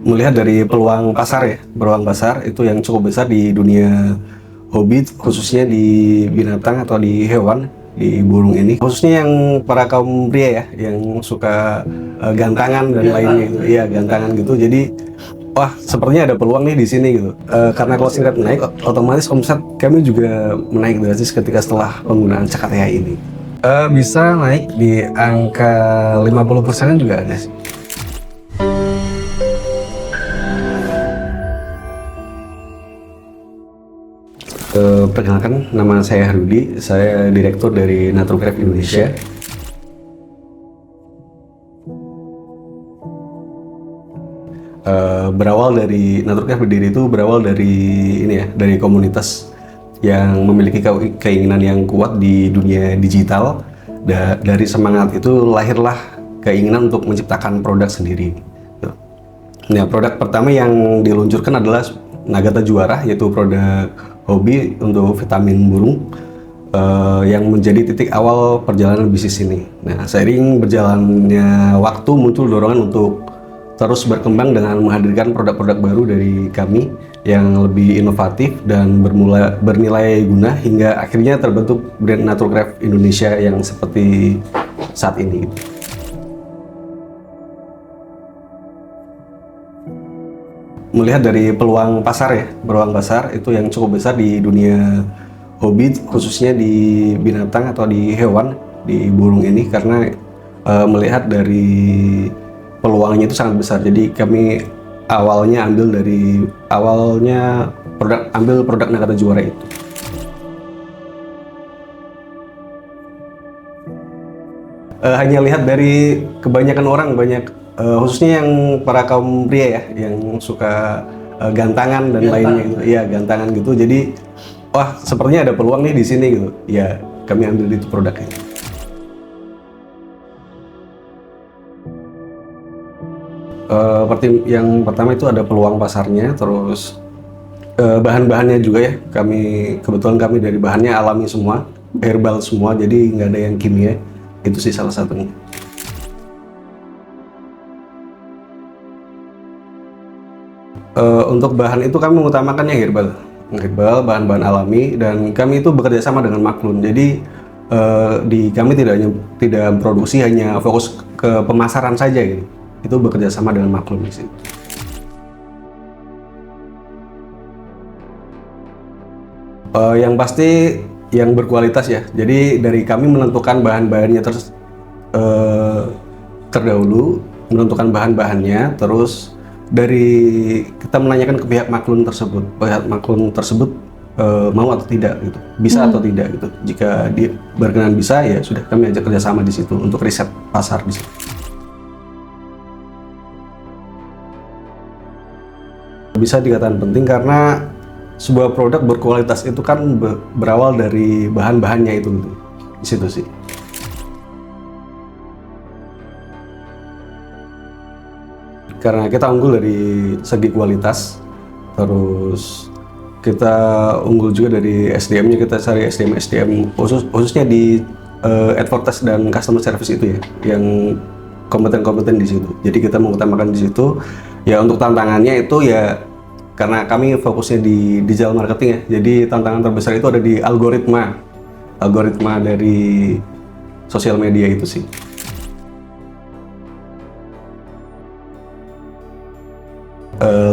Melihat dari peluang pasar ya, peluang pasar itu yang cukup besar di dunia hobi, khususnya di binatang atau di hewan, di burung ini. Khususnya yang para kaum pria ya, yang suka gantangan dan lainnya gitu. Iya, gantangan gitu. Jadi, wah sepertinya ada peluang nih di sini gitu. Karena closing rate naik, otomatis omset kami juga menaik drastis ketika setelah penggunaan CKTH ini. Bisa naik di angka 50% juga ada sih. Perkenalkan, nama saya Rudi, saya direktur dari Naturcraft Indonesia. Berawal dari Naturcraft berdiri itu berawal dari ini ya, dari komunitas yang memiliki keinginan yang kuat di dunia digital. Dari semangat itu lahirlah keinginan untuk menciptakan produk sendiri. Nah, produk pertama yang diluncurkan adalah Nagata Juara, yaitu produk hobi untuk vitamin burung yang menjadi titik awal perjalanan bisnis ini. Nah, seiring berjalannya waktu muncul dorongan untuk terus berkembang dengan menghadirkan produk-produk baru dari kami yang lebih inovatif dan bernilai guna hingga akhirnya terbentuk brand Naturcraft Indonesia yang seperti saat ini. Melihat dari peluang pasar ya, peluang pasar itu yang cukup besar di dunia hobi, khususnya di binatang atau di hewan, di burung ini, karena melihat dari peluangnya itu sangat besar. Jadi kami awalnya ambil produk Nagata Juara itu. Hanya lihat dari kebanyakan orang, khususnya yang para kaum pria ya, yang suka gantangan dan lainnya gitu. Iya, gantangan gitu. Jadi, wah sepertinya ada peluang nih di sini gitu. Ya, kami ambil itu produknya. Yang pertama itu ada peluang pasarnya, terus bahan-bahannya juga ya. Kebetulan kami dari bahannya alami semua, herbal semua, jadi nggak ada yang kimia. Itu sih salah satunya. Untuk bahan itu kami mengutamakannya herbal, bahan-bahan alami, dan kami itu bekerja sama dengan Maklun. Jadi kami tidak produksi hanya fokus ke pemasaran saja gitu. Itu bekerja sama dengan Maklun di sini. Yang pasti yang berkualitas ya. Jadi dari kami menentukan bahan-bahannya terdahulu, menentukan bahan-bahannya, terus dari kita menanyakan ke pihak Maklun tersebut mau atau tidak gitu, bisa atau tidak gitu. Jika dia berkenan bisa, ya sudah, kami ajak kerjasama di situ untuk riset pasar di situ. Bisa dikatakan penting karena sebuah produk berkualitas itu kan berawal dari bahan-bahannya itu gitu. Di situ sih. Karena kita unggul dari segi kualitas, terus kita unggul juga dari SDM-nya. Kita cari SDM khususnya di advertise dan customer service itu ya, yang kompeten di situ. Jadi kita mengutamakan di situ. Ya, untuk tantangannya itu ya, karena kami fokusnya di digital marketing ya, jadi tantangan terbesar itu ada di algoritma dari sosial media itu sih.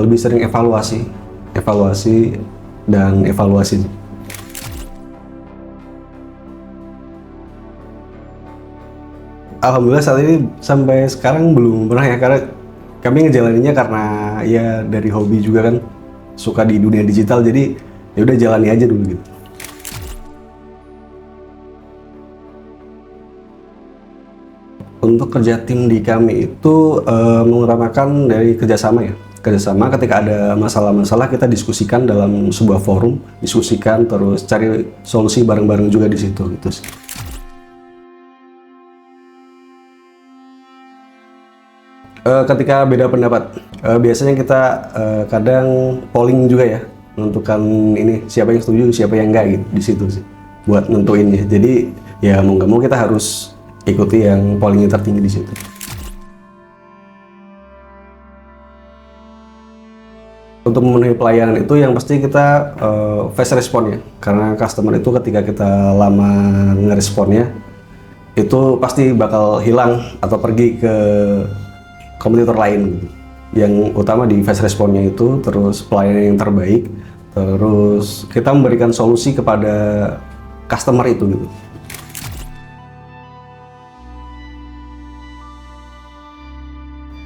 Lebih sering evaluasi dan evaluasi. Alhamdulillah saat ini sampai sekarang belum pernah ya, karena kami ngejalaninnya karena ya dari hobi juga kan, suka di dunia digital, jadi ya udah jalani aja dulu gitu. Untuk kerja tim di kami itu mengutamakan dari kerjasama ya. Kerjasama, ketika ada masalah-masalah kita diskusikan dalam sebuah forum, terus cari solusi bareng-bareng juga di situ gitu sih. Ketika beda pendapat, biasanya kita kadang polling juga ya, menentukan ini siapa yang setuju, siapa yang enggak gitu di situ sih, buat nentuinnya. Jadi ya mau nggak mau kita harus ikuti yang pollingnya tertinggi di situ. Untuk memenuhi pelayanan itu yang pasti kita fast response ya, karena customer itu ketika kita lama ngeresponnya itu pasti bakal hilang atau pergi ke kompetitor lain gitu. Yang utama di fast response-nya itu, terus pelayanan yang terbaik, terus kita memberikan solusi kepada customer itu gitu.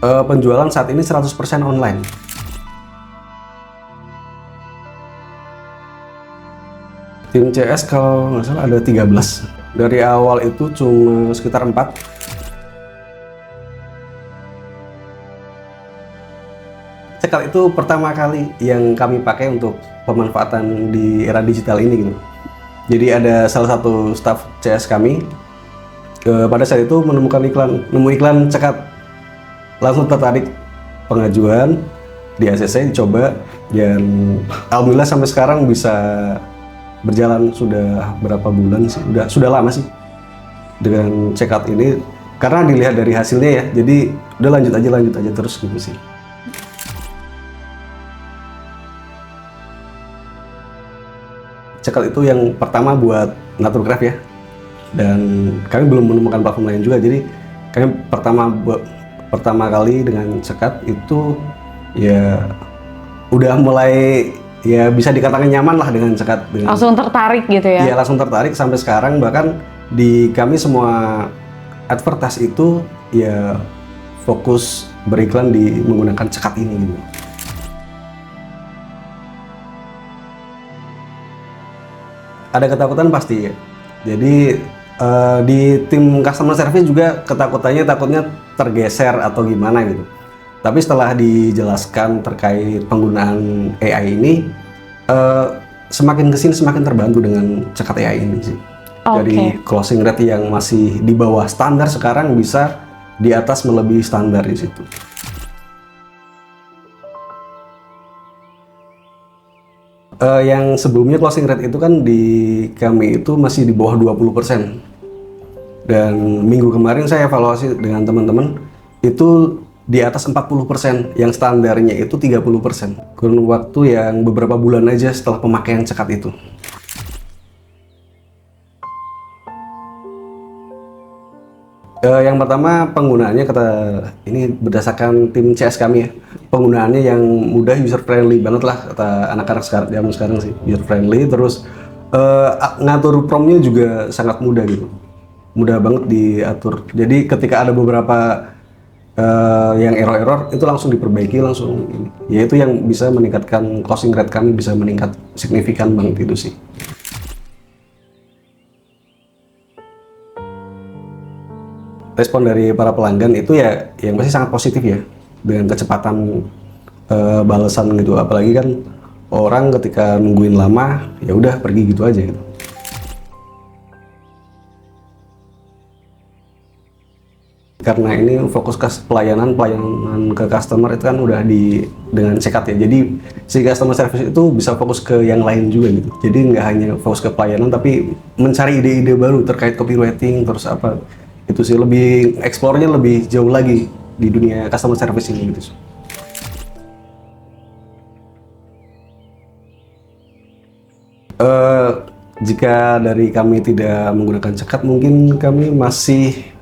Penjualan saat ini 100% online. Tim CS kalau nggak salah ada 13. Dari awal itu cuma sekitar 4. Cekat itu pertama kali yang kami pakai untuk pemanfaatan di era digital ini gitu. Jadi ada salah satu staff CS kami pada saat itu nemu iklan cekat, langsung tertarik, pengajuan di ACC dicoba, dan alhamdulillah sampai sekarang bisa berjalan sudah berapa bulan sih, sudah lama sih dengan cekat ini, karena dilihat dari hasilnya ya, jadi udah lanjut aja terus gitu sih. Cekat itu yang pertama buat Naturgraph ya, dan kami belum menemukan platform lain juga, jadi kami pertama kali dengan cekat itu ya udah mulai ya bisa dikatakan nyaman lah dengan cekat. Langsung tertarik gitu ya? Iya, langsung tertarik sampai sekarang, bahkan di kami semua advertise itu ya fokus beriklan di menggunakan cekat ini gitu. Ada ketakutan pasti ya. Jadi di tim customer service juga takutnya tergeser atau gimana gitu. Tapi setelah dijelaskan terkait penggunaan AI ini, semakin kesini semakin terbantu dengan cekat AI ini sih. Dari closing rate yang masih di bawah standar sekarang bisa di atas melebihi standar di situ. Yang sebelumnya closing rate itu kan di kami itu masih di bawah 20%. Dan minggu kemarin saya evaluasi dengan teman-teman itu di atas 40%, yang standarnya itu 30%. Kurun waktu yang beberapa bulan aja setelah pemakaian cekat itu. Yang pertama penggunaannya, ini berdasarkan tim CS kami ya, penggunaannya yang mudah, user friendly banget lah kata anak-anak zaman sekarang sih, user friendly. Terus ngatur promnya juga sangat mudah gitu, mudah banget diatur. Jadi ketika ada beberapa yang error itu langsung diperbaiki langsung ini. Ya itu yang bisa meningkatkan closing rate kami, bisa meningkat signifikan banget itu sih. Respon dari para pelanggan itu ya yang pasti sangat positif ya, dengan kecepatan balasan gitu. Apalagi kan orang ketika nungguin lama ya udah pergi gitu aja gitu. Karena ini fokus ke pelayanan ke customer itu kan udah dengan cekat ya, jadi si customer service itu bisa fokus ke yang lain juga gitu. Jadi nggak hanya fokus ke pelayanan, tapi mencari ide-ide baru terkait copywriting terus apa. Itu sih, lebih eksplornya lebih jauh lagi di dunia customer service ini gitu. Jika dari kami tidak menggunakan cekat, mungkin kami masih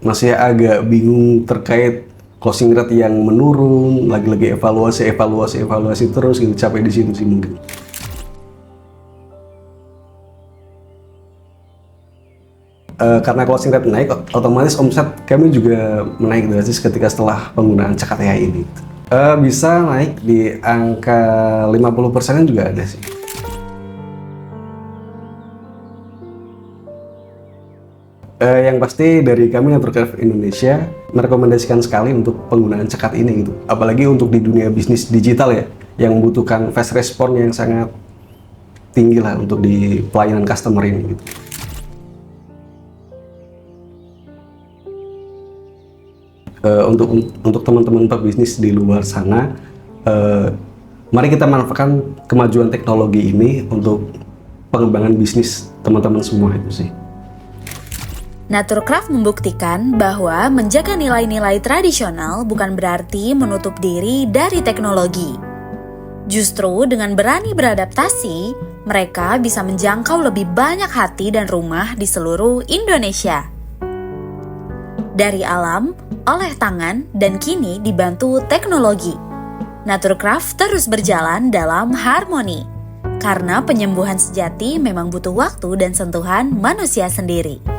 masih agak bingung terkait closing rate yang menurun, lagi-lagi evaluasi terus gitu, capek di situ sih mungkin. Karena closing rate naik, otomatis omset kami juga menaik drastis ketika setelah penggunaan cekat AI ini. Bisa naik di angka 50% juga ada sih. Yang pasti dari kami Naturgraph Indonesia merekomendasikan sekali untuk penggunaan cekat ini gitu. Apalagi untuk di dunia bisnis digital ya, yang membutuhkan fast response yang sangat tinggi lah untuk di pelayanan customer ini gitu. Untuk teman-teman pebisnis di luar sana, mari kita manfaatkan kemajuan teknologi ini untuk pengembangan bisnis teman-teman semua itu sih. Naturcraft membuktikan bahwa menjaga nilai-nilai tradisional bukan berarti menutup diri dari teknologi. Justru dengan berani beradaptasi, mereka bisa menjangkau lebih banyak hati dan rumah di seluruh Indonesia. Dari alam, oleh tangan, dan kini dibantu teknologi, Naturcraft terus berjalan dalam harmoni. Karena penyembuhan sejati memang butuh waktu dan sentuhan manusia sendiri.